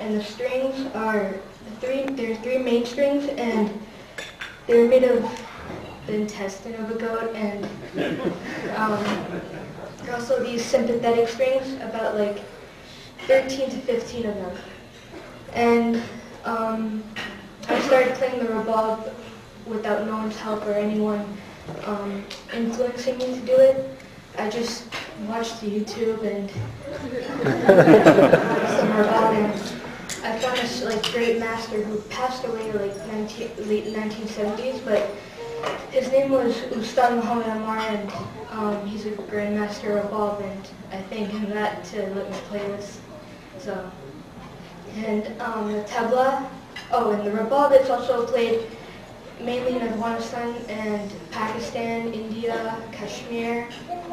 and the strings are there are three main strings, and they're made of the intestine of a goat, and there are also these sympathetic strings, about like 13 to 15 of them. And I started playing the rabab without no one's help or anyone influencing me to do it. I just watched YouTube and some rabab, and I found this great master who passed away late 1970s, but his name was Ustad Muhammad Ammar, and he's a grandmaster rabab, and I thank him that to let me play this. So, and the tabla, and the rabab, it's also played mainly in Afghanistan and Pakistan, India, Kashmir,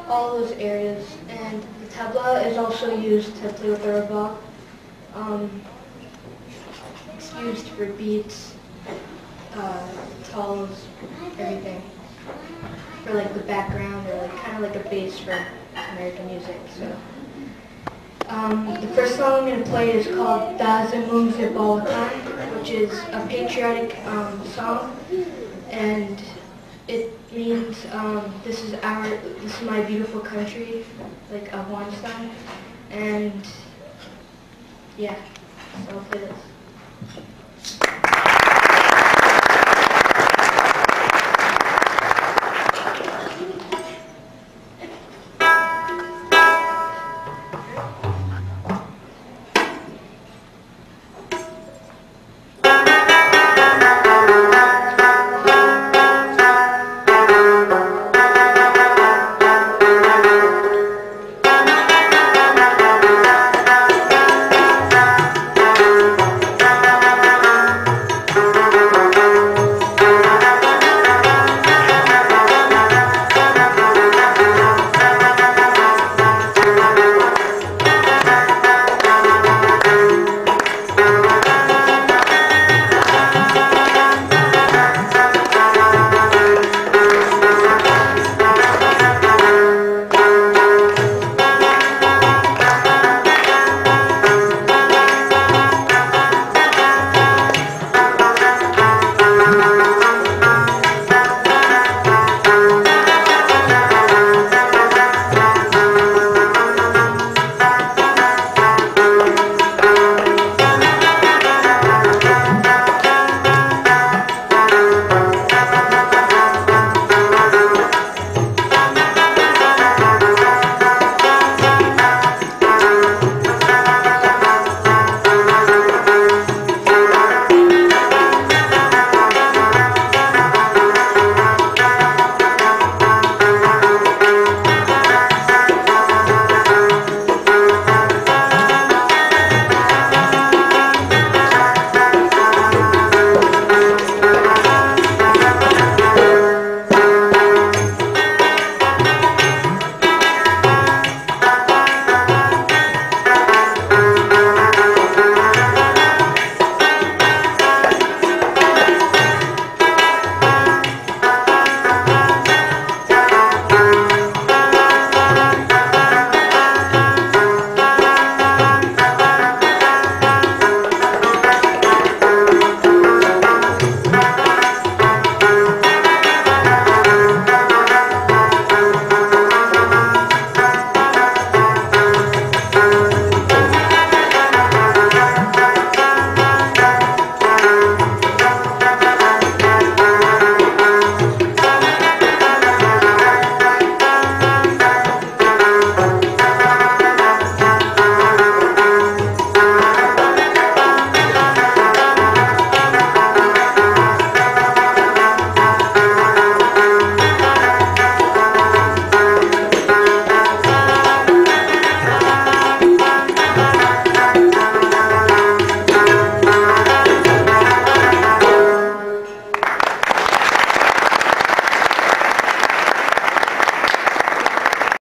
all those areas. And the tabla is also used to play with the rabab. It's used for beats, tones, everything. For the background, or kind of like a bass for American music. So, the first song I'm going to play is called Dazimum Se Balkan, which is a patriotic song, and it means this is my beautiful country, like Afghanistan, and yeah, so I'll play this.